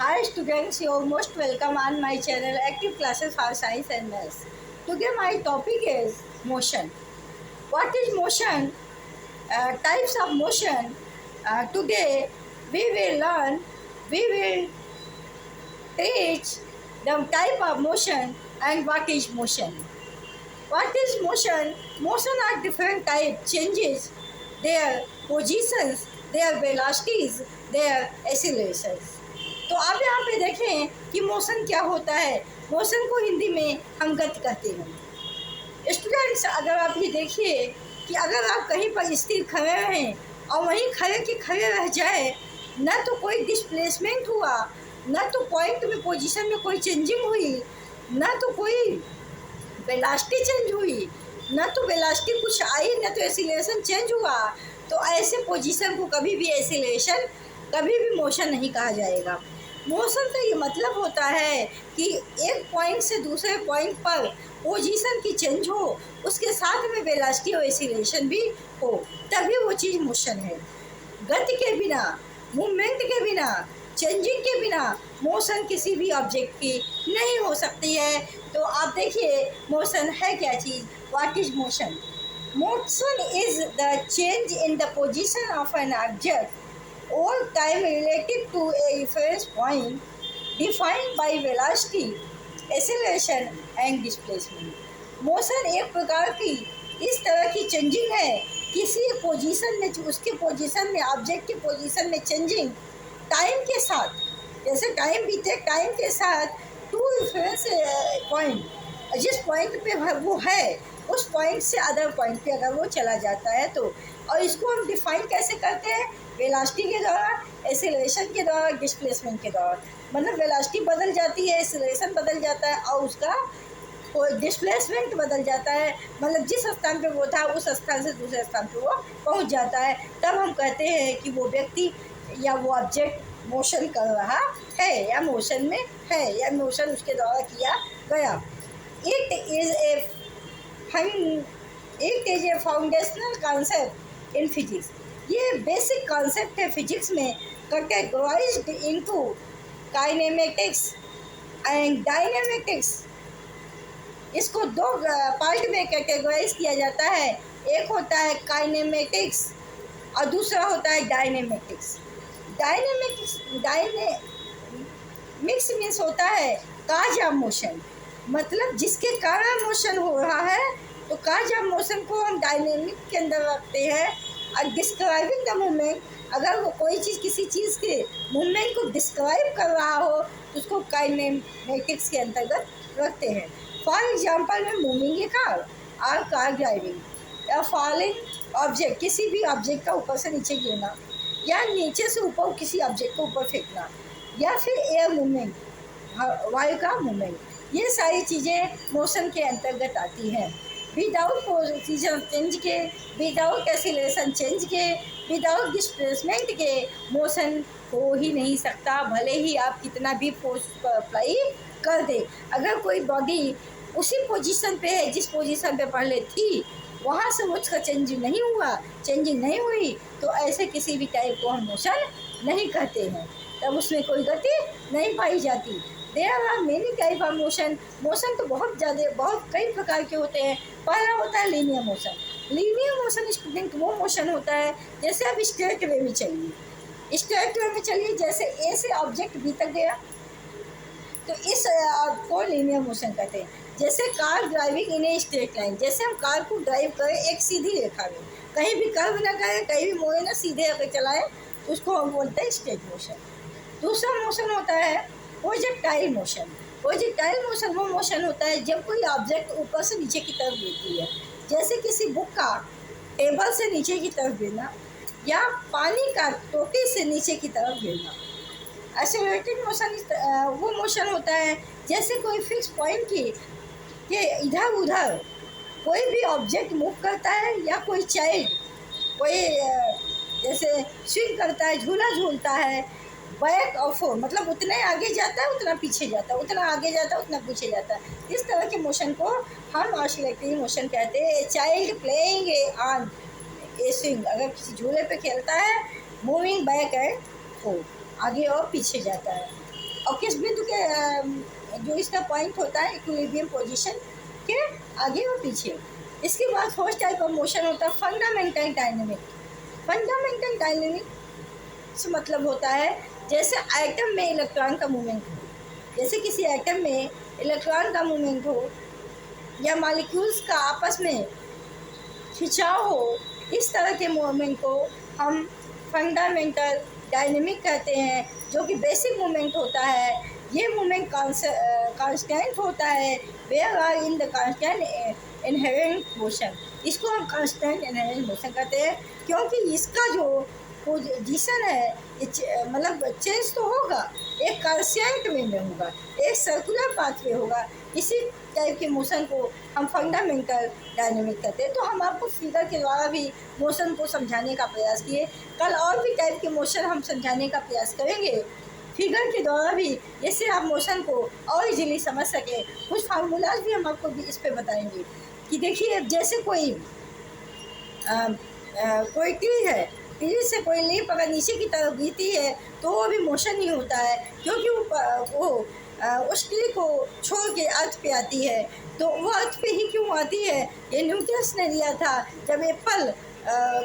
Hi students, you are most welcome on my channel Active Classes for Science and Maths. Today my topic is motion. What is motion? Types of motion. Today we will teach the type of motion and what is motion. What is motion? Motion are different types, changes, their positions, their velocities, their accelerations. तो आप यहाँ पे देखें कि motion क्या होता है। Motion को हिंदी में हम गति कहते हैं। स्टूडेंट्स, अगर आप ये देखिए कि अगर आप कहीं पर स्थिर खड़े रहें और वहीं खड़े के खड़े रह जाए, न तो कोई डिस्प्लेसमेंट हुआ, न तो पॉइंट में पोजीशन में कोई चेंजिंग हुई, न तो कोई वेलोसिटी चेंज हुई, न तो वेलोसिटी कुछ आई, न तो एक्सीलरेशन चेंज हुआ, तो ऐसे पोजीशन को कभी भी एक्सीलरेशन, कभी भी मोशन नहीं कहा जाएगा। मोशन का ये मतलब होता है कि एक पॉइंट से दूसरे पॉइंट पर पोजीशन की चेंज हो, उसके साथ में वेलोसिटी और एक्सीलरेशन भी हो, तभी वो चीज़ मोशन है। गति के बिना, मूवमेंट के बिना, चेंजिंग के बिना मोशन किसी भी ऑब्जेक्ट की नहीं हो सकती है। तो आप देखिए मोशन है क्या चीज़। What is motion? Motion is the change in the position of an object all time related to a reference point defined by velocity, acceleration and displacement. Motion एक प्रकार की इस तरह की चेंजिंग है, किसी पोजीशन में, उसके पोजीशन में, ऑब्जेक्ट की पोजीशन में चेंजिंग टाइम के साथ, जैसे टाइम बीते, टाइम के साथ टू रेफरेंस पॉइंट, जिस पॉइंट पे वो है उस पॉइंट से अदर पॉइंट पे अगर वो चला जाता है तो, और इसको हम डिफाइन कैसे करते हैं? वेलोसिटी के द्वारा, एक्सेलरेशन के द्वारा, डिस्प्लेसमेंट के द्वारा। मतलब वेलोसिटी बदल जाती है, एक्सेलरेशन बदल जाता है और उसका डिस्प्लेसमेंट बदल जाता है। मतलब जिस स्थान पे वो था उस स्थान से दूसरे स्थान पे वो पहुंच जाता है। तब हम कहते हैं कि वो व्यक्ति या वो ऑब्जेक्ट मोशन कर रहा है या मोशन में है या मोशन उसके द्वारा किया गया। It is a foundational concept in physics. ये बेसिक कॉन्सेप्ट है फिजिक्स में, कैटेगराइज्ड इनटू काइनेमेटिक्स एंड डायनेमेटिक्स। इसको दो पार्ट में कैटेगराइज किया जाता है। एक होता है काइनेमेटिक्स और दूसरा होता है डायनेमेटिक्स। डायनेमिक्स मीन्स होता है काज ऑफ मोशन, मतलब जिसके कारण मोशन हो रहा है, तो काज ऑफ मोशन को हम डायनेमिक के अंदर रखते हैं। और डिस्क्राइबिंग द मूवमेंट, अगर वो कोई चीज़ किसी चीज़ के मूवमेंट को डिस्क्राइब कर रहा हो तो उसको काइनेमेटिक्स के अंतर्गत रखते हैं। फॉर एग्जांपल में मूविंग ए कार और कार ड्राइविंग या फॉलिंग ऑब्जेक्ट, किसी भी ऑब्जेक्ट का ऊपर से नीचे गिरना या नीचे से ऊपर किसी ऑब्जेक्ट को ऊपर फेंकना, या फिर एयर मूवमेंट, वायु का मूवमेंट, ये सारी चीज़ें मोशन के अंतर्गत आती हैं। विदाउट पोजीशन चेंज के, विदाउट एक्सीलरेशन चेंज के, विदाउट डिस्प्लेसमेंट के मोशन हो ही नहीं सकता, भले ही आप कितना भी फोर्स अप्लाई कर दे। अगर कोई बॉडी उसी पोजीशन पे है जिस पोजीशन पे पहले थी, वहाँ से उसका चेंजिंग नहीं हुई, तो ऐसे किसी भी टाइप को हम मोशन नहीं कहते हैं, तब उसमें कोई गति नहीं पाई जाती। There are many type of motion. Motion तो बहुत कई प्रकार के होते हैं। पहला होता है linear motion. Linear motion student वो मोशन होता है जैसे आप स्ट्रेट वे में चलिए, स्ट्रेट वे में चलिए, जैसे ए से ऑब्जेक्ट बी तक गया, तो इस को लीनियर मोशन कहते हैं। जैसे car driving in a straight line, जैसे हम कार को ड्राइव करें एक सीधी रेखा में, कहीं भी कर्व ना करें, कहीं भी मोड़े ना, सीधे होकर चलाएं, उसको हम बोलते हैं स्ट्रेट मोशन। दूसरा मोशन होता है प्रोजेक्टाइल मोशन। प्रोजेक्टाइल मोशन वो मोशन होता है जब कोई ऑब्जेक्ट ऊपर से नीचे की तरफ गिरती है, जैसे किसी बुक का टेबल से नीचे की तरफ गिरना या पानी का टोटी से नीचे की तरफ गिरना। एक्सेलरेटेड मोशन वो मोशन होता है जैसे कोई फिक्स पॉइंट के इधर उधर कोई भी ऑब्जेक्ट मूव करता है, या कोई चाइल्ड कोई जैसे स्विंग करता है, झूला झूलता है, बैक और फोर, मतलब उतने आगे जाता है उतना पीछे जाता है, उतना आगे जाता है उतना पीछे जाता है। इस तरह के मोशन को हम ऑसिलेटरी मोशन कहते हैं। Child playing on A swing, अगर किसी झूले पे खेलता है, मूविंग बैक एंड फोर, आगे और पीछे जाता है। और किस बिंदु के जो इसका पॉइंट होता है इक्विलिब्रियम पोजीशन के आगे और पीछे। इसके बाद फर्स्ट टाइप ऑफ मोशन होता है फंडामेंटल डायनेमिक। फंडामेंटल डायनेमिक से मतलब होता है जैसे एटम में इलेक्ट्रॉन का मूवमेंट हो, जैसे किसी एटम में इलेक्ट्रॉन का मूवमेंट हो या मॉलिक्यूल्स का आपस में खिंचाव हो, इस तरह के मूवमेंट को हम फंडामेंटल डायनेमिक कहते हैं, जो कि बेसिक मूवमेंट होता है। ये मूवमेंट कांस्टेंट होता है, where are in the constant inherent motion. इसको हम कांस्टेंट इनहेरेंट मोशन कहते हैं, क्योंकि इसका जो पोजीशन है मतलब चेंज तो होगा, एक कांस्टेंट वे में होगा, एक सर्कुलर पाथवे होगा। इसी टाइप के मोशन को हम फंडामेंटल डायनेमिक कहते हैं। तो हम आपको फिगर के द्वारा भी मोशन को समझाने का प्रयास किए। कल और भी टाइप के मोशन हम समझाने का प्रयास करेंगे फिगर के द्वारा भी, जिससे आप मोशन को और इजीली समझ सकें। कुछ फार्मूलाज भी हम आपको भी इस पे बताएंगे कि देखिए, जैसे कोई तीर है, तीर से कोई लीप अगर नीचे की तरफ गिरती है तो वो भी मोशन ही होता है, क्योंकि वो उस तीर को छोड़ के अर्थ पे आती है। तो वो अर्थ पे ही क्यों आती है, ये न्यूटन ने दिया था। जब एप्पल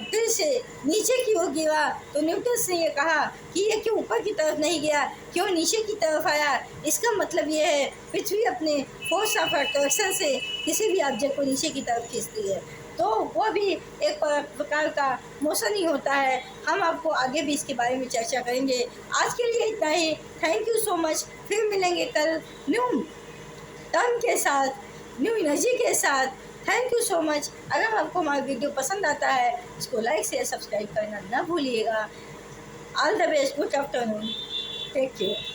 फिर से नीचे की ओर गिरा तो न्यूटन ने ये कहा कि ये क्यों ऊपर की तरफ नहीं गया, क्यों नीचे की तरफ आया। इसका मतलब ये है पृथ्वी अपने फोर्स ऑफ अट्रैक्शन से किसी भी ऑब्जेक्ट को नीचे की तरफ खींचती है, तो वो भी एक प्रकार का मोशन ही होता है। हम आपको आगे भी इसके बारे में चर्चा करेंगे। आज के लिए इतना ही। Thank you so much. फिर मिलेंगे कल न्यू टर्म के साथ, न्यू एनर्जी के साथ। Thank you so much. अगर आपको हमारा वीडियो पसंद आता है, इसको लाइक शेयर सब्सक्राइब करना ना भूलिएगा। All the best, good afternoon, take care.